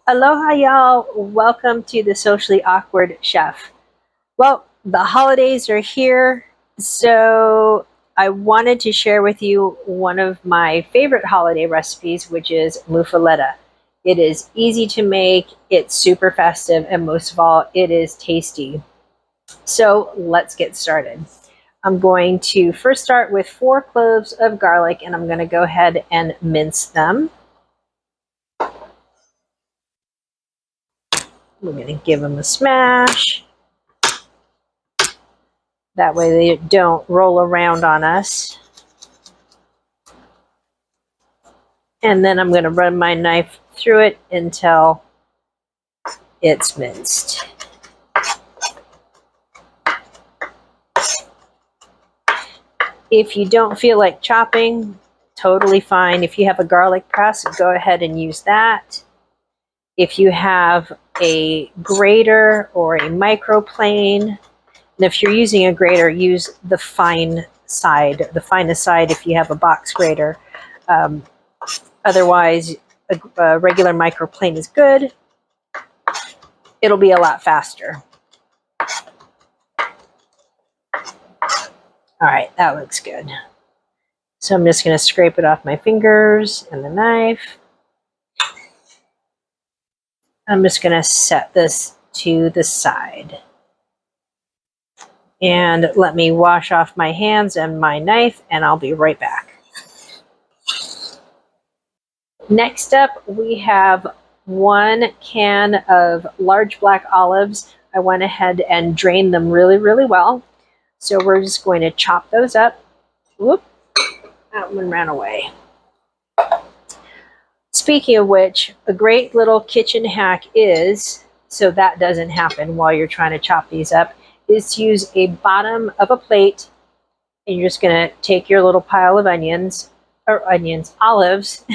Aloha y'all, welcome to the Socially Awkward Chef. Well, the holidays are here, so I wanted to share with you one of my favorite holiday recipes, which is muffuletta. It is easy to make, it's super festive, and most of all, it is tasty. So let's get started. I'm going to first start with 4 cloves of garlic, and I'm going to go ahead and mince them. We're going to give them a smash. That way they don't roll around on us. And then I'm going to run my knife through it until it's minced. If you don't feel like chopping, totally fine. If you have a garlic press, go ahead and use that. If you have a grater or a microplane, and if you're using a grater, use the fine side, the finest side if you have a box grater. Otherwise, a regular microplane is good. It'll be a lot faster. All right, that looks good. So I'm just going to scrape it off my fingers and the knife. I'm just going to set this to the side. And let me wash off my hands and my knife, and I'll be right back. Next up, we have 1 can of large black olives. I went ahead and drained them really, really well. So we're just going to chop those up. Whoop, that one ran away. Speaking of which, a great little kitchen hack is, so that doesn't happen while you're trying to chop these up, is to use a bottom of a plate, and you're just going to take your little pile of olives,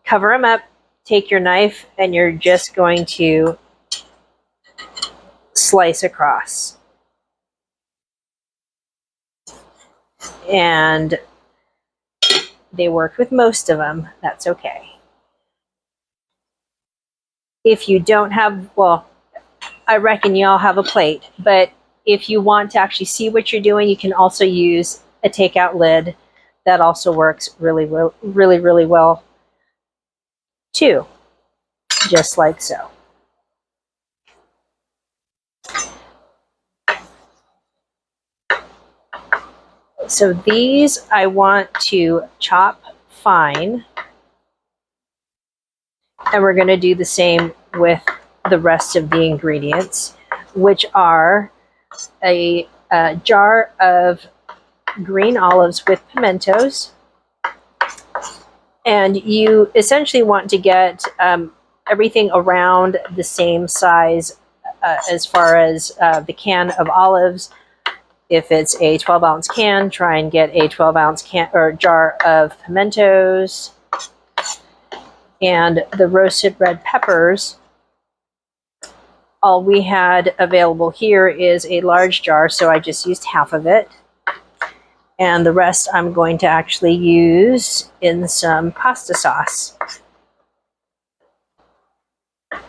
cover them up, take your knife, and you're just going to slice across. And they worked with most of them. That's okay. If you don't have, well, I reckon you all have a plate, but if you want to actually see what you're doing, you can also use a takeout lid. That also works really well too, just like so. So these I want to chop fine, and we're going to do the same with the rest of the ingredients, which are a jar of green olives with pimentos. And you essentially want to get everything around the same size as far as the can of olives. If it's a 12-ounce can, try and get a 12-ounce can or jar of pimentos. And the roasted red peppers, all we had available here is a large jar, so I just used half of it. And the rest I'm going to actually use in some pasta sauce. All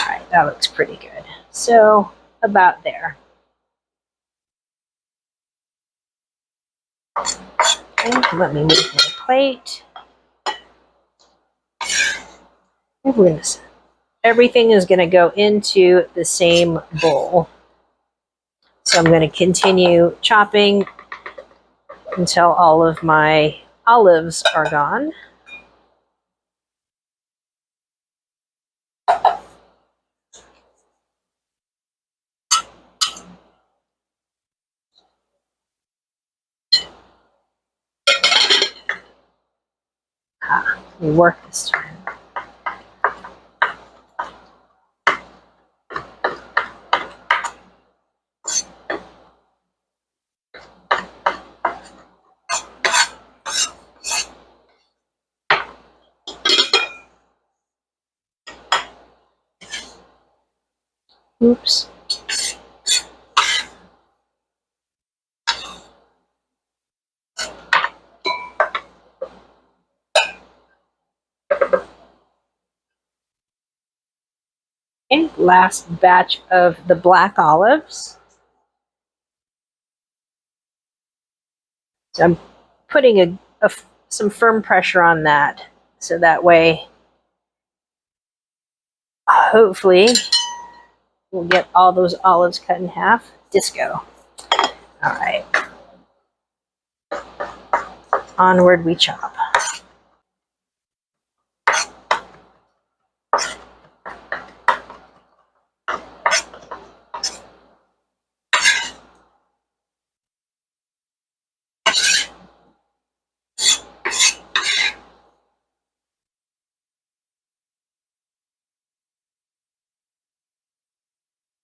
right, that looks pretty good. So about there. Okay, let me move my plate. Everything is going to go into the same bowl. So I'm going to continue chopping until all of my olives are gone. Let me work this time. Oops. Okay, last batch of the black olives. So I'm putting some firm pressure on that, so that way, hopefully, we'll get all those olives cut in half. Disco. All right. Onward we chop.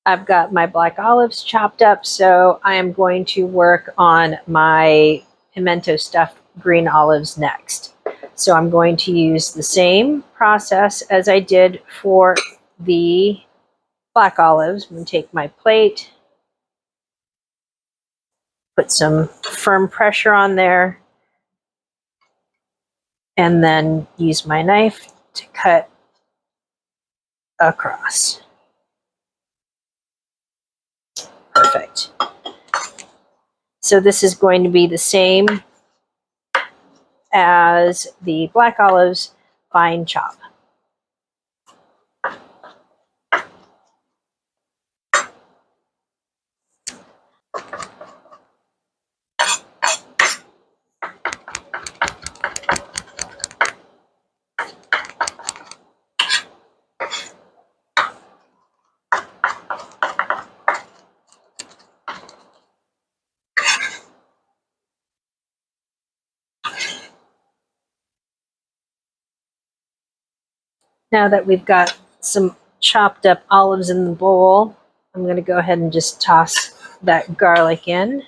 I've got my black olives chopped up, so I am going to work on my pimento stuffed green olives next. So I'm going to use the same process as I did for the black olives. I'm going to take my plate, put some firm pressure on there, and then use my knife to cut across. Perfect. So this is going to be the same as the black olives, fine chop. Now that we've got some chopped up olives in the bowl, I'm going to go ahead and just toss that garlic in.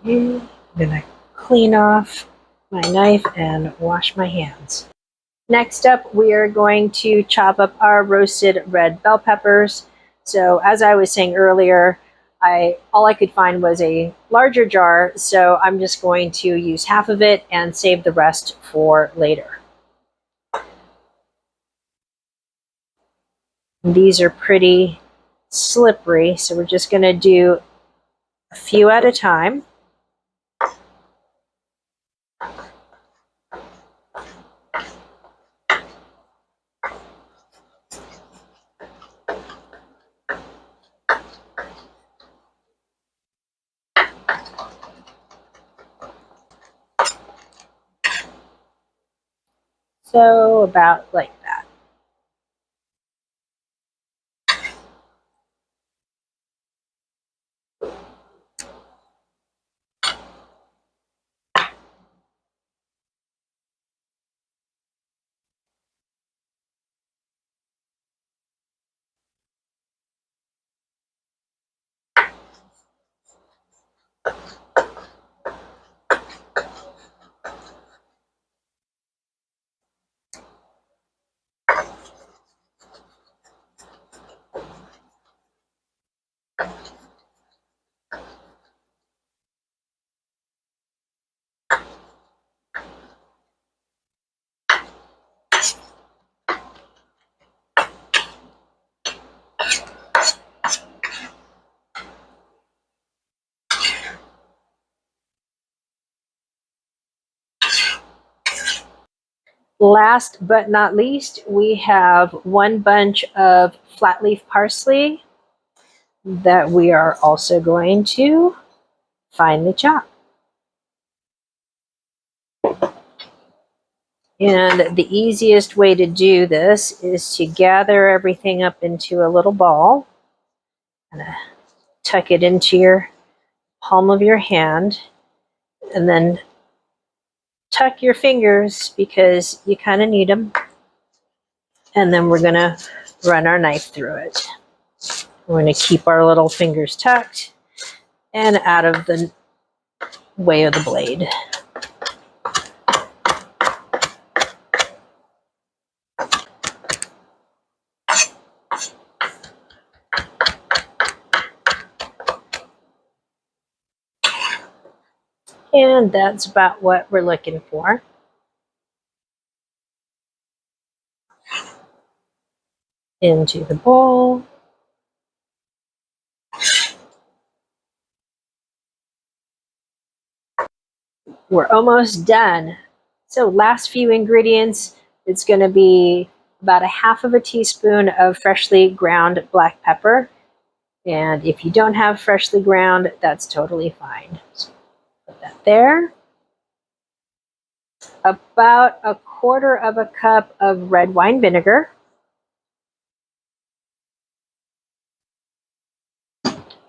I'm going to clean off my knife and wash my hands. Next up, we are going to chop up our roasted red bell peppers. So as I was saying earlier, all I could find was a larger jar, so I'm just going to use half of it and save the rest for later. And these are pretty slippery, so we're just going to do a few at a time. So about like that. Last but not least, we have one bunch of flat leaf parsley that we are also going to finely chop. And the easiest way to do this is to gather everything up into a little ball and tuck it into your palm of your hand, and then tuck your fingers because you kind of need them. And then we're going to run our knife through it. We're going to keep our little fingers tucked and out of the way of the blade. And that's about what we're looking for. Into the bowl. We're almost done. So last few ingredients, it's going to be about a half of a teaspoon of freshly ground black pepper. And if you don't have freshly ground, that's totally fine. So put that there. About a quarter of a cup of red wine vinegar.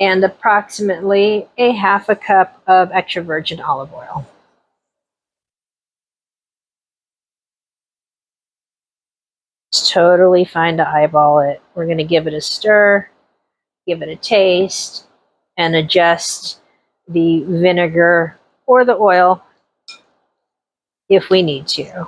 And approximately a half a cup of extra virgin olive oil. It's totally fine to eyeball it. We're going to give it a stir, give it a taste, and adjust the vinegar or the oil if we need to.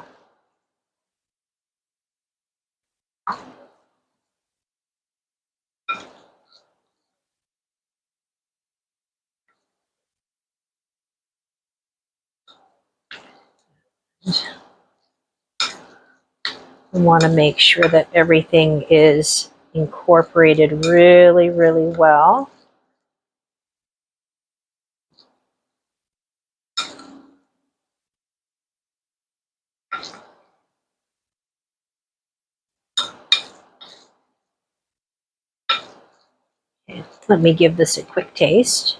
We want to make sure that everything is incorporated really, really well. Okay, let me give this a quick taste.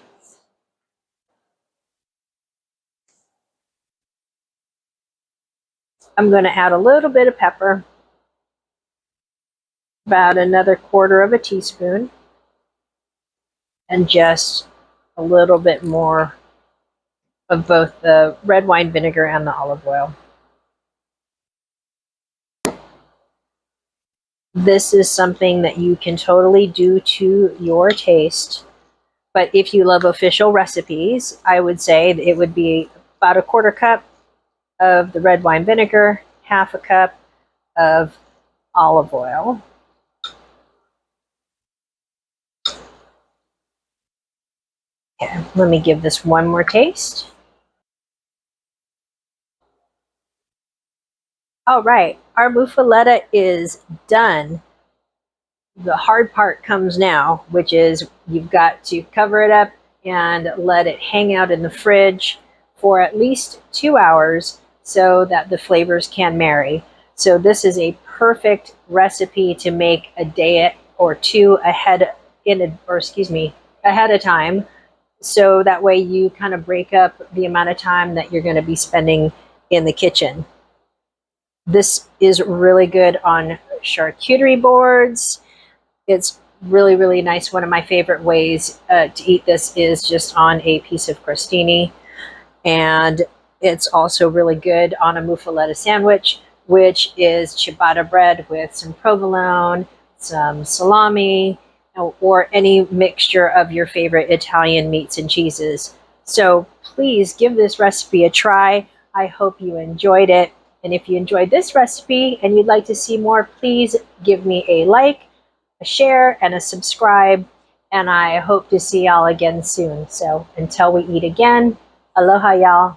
I'm going to add a little bit of pepper, about another quarter of a teaspoon, and just a little bit more of both the red wine vinegar and the olive oil. This is something that you can totally do to your taste. But if you love official recipes, I would say it would be about a quarter cup of the red wine vinegar, half a cup of olive oil. Okay, let me give this one more taste. All right, our muffaletta is done. The hard part comes now, which is you've got to cover it up and let it hang out in the fridge for at least 2 hours so that the flavors can marry. So this is a perfect recipe to make a day or two ahead of time. So that way you kind of break up the amount of time that you're going to be spending in the kitchen. This is really good on charcuterie boards. It's really, really nice. One of my favorite ways to eat this is just on a piece of crostini. And it's also really good on a Muffaletta sandwich, which is ciabatta bread with some provolone, some salami, or any mixture of your favorite Italian meats and cheeses. So please give this recipe a try. I hope you enjoyed it. And if you enjoyed this recipe and you'd like to see more, please give me a like, a share, and a subscribe. And I hope to see y'all again soon. So until we eat again, aloha y'all.